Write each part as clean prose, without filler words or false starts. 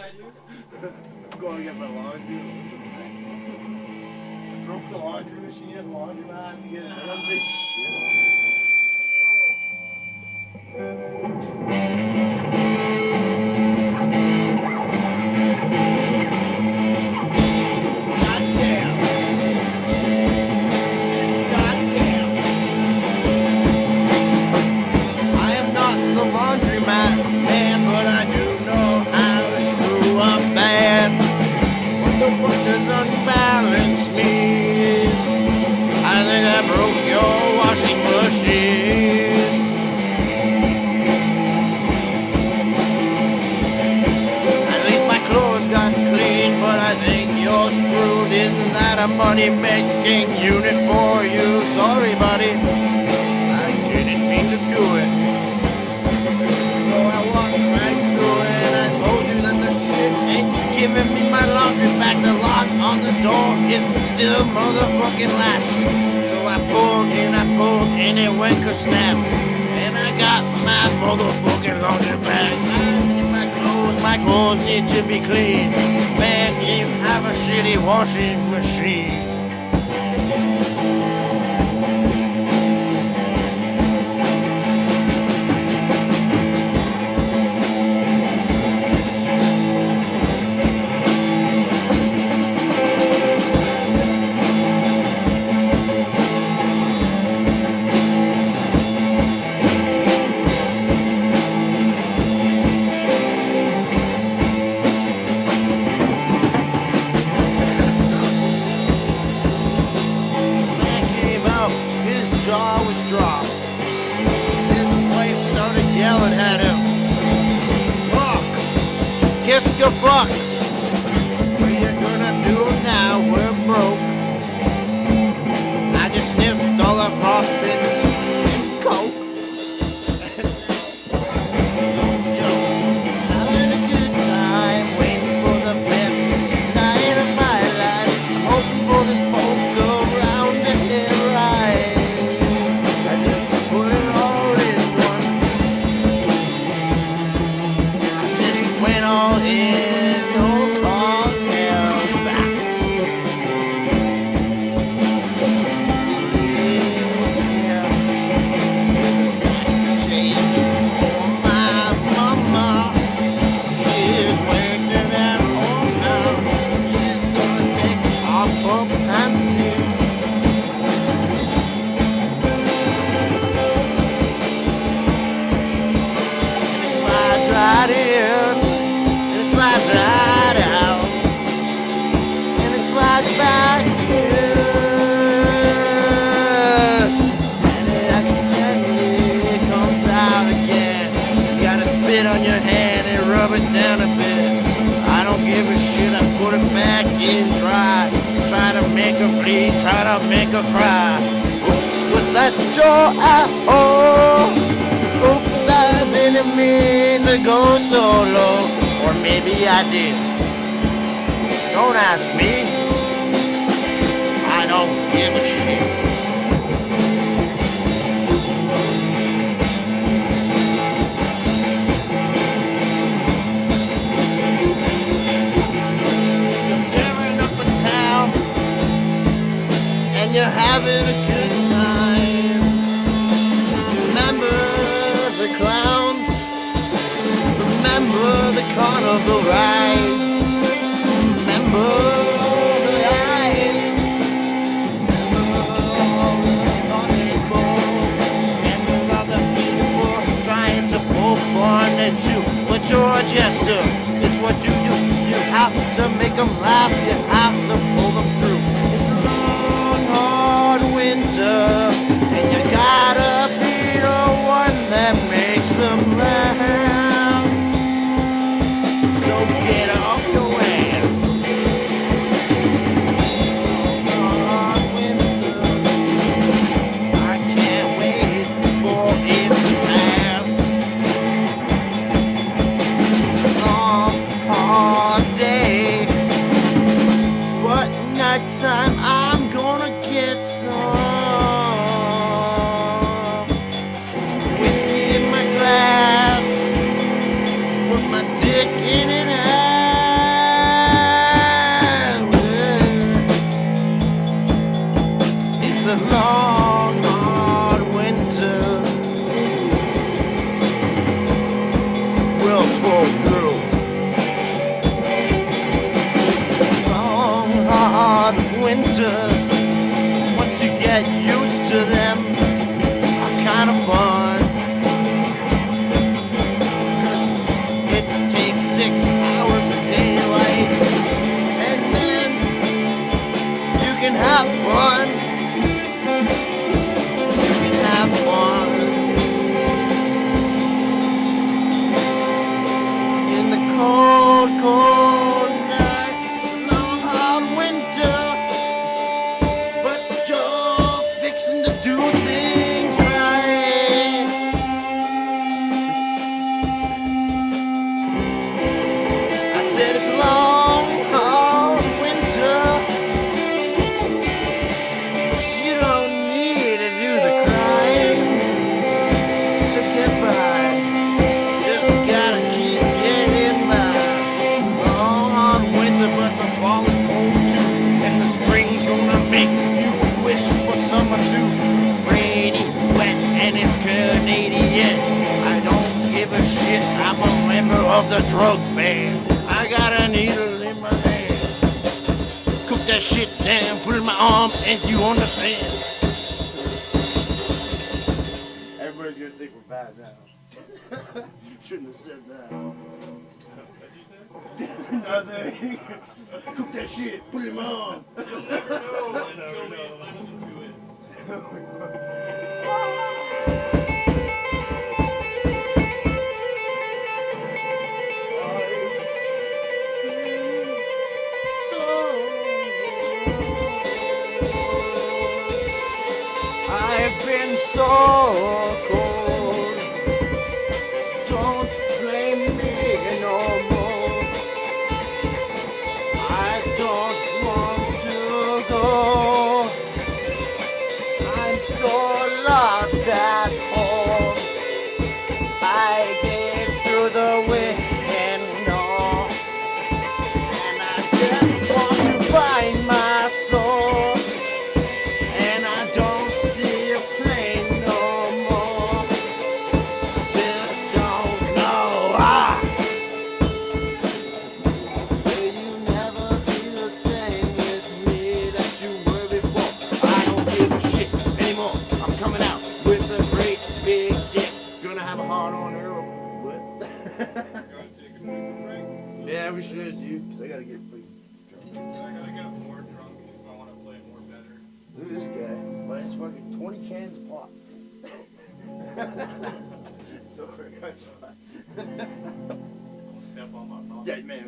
I'm going to get my laundry. I broke the laundry machine at the laundromat to get one big shit. Isn't that a money-making unit for you? Sorry, buddy, I didn't mean to do it. So I walked right through it, and I told you that the shit ain't giving me my laundry back. The lock on the door is still motherfucking latched. So I pulled, and it went ka-snap, and I got my motherfucking laundry back. I need my clothes need to be clean. Man, you have a shitty washing machine. Jaw was dropped. His wife started yelling at him. Fuck! Kiss the fuck! What you gonna do now? We're broke. I just sniffed all our profits and coke. Don't joke. Having a good time, waiting for the best night of my life. I'm hoping for this poker round to hit right. Right in, and it slides right out, and it slides back in, and it accidentally comes out again. You gotta spit on your hand and rub it down a bit. I don't give a shit, I put it back in dry. Try to make her bleed, try to make her cry. Oops, was that your asshole? Oops, I didn't mean to go so low. Or maybe I did. Don't ask me. I don't give a shit. You're tearing up a town, and you're having a good time. Remember the clowns, remember the carnival rides, remember the lights, remember all the carnival, remember all the people trying to pull fun at you, but you're a jester, it's what you do, you have to make them laugh, you have to pull them through, it's a long, hard winter, and you gotta be the one that makes them laugh. So get off your ass. Hard winter. I can't wait for it to pass. It's a long, hard day, but nighttime I'm gonna get some. Whiskey in my glass, put my dick in and out. winters, once you get used to them, are kind of fun. 'Cause it takes 6 hours of daylight, and then you can have fun. You can have fun. In the cold, cold night, long hard winter, but you're fixing to do things right. I said it's long, hard winter, but you don't need to do the crimes to get by. Just gotta keep getting by. It's a long, hard winter, but the fall is cold too, and the spring's gonna make you wish for summer too. Rainy, wet, and it's Canadian. I don't give a shit. I'm a member of the drug band. I got a needle in my hand. Cook that shit down, put it in my arm, and you understand. Everybody's gonna think we're bad now. Shouldn't have said that. What'd you say? Nothing. Cook that shit, put it in my arm. I've been so cold. Don't blame me no more. I don't want to go. I'm so lost at home. I gaze through the window, and I just want to find my soul. And I don't see a plane no more. I just don't know. Will you never be the same with me that you were before? I don't give a shit anymore. I'm coming out with a great big dick. Gonna have a hard on Earl. What? Yeah, we should, dude. 'Cause I gotta get free. Look at this guy. Buys fucking 20 cans of pop. Sorry, I saw. Step on my phone. Yeah, man,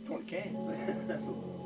20 cans.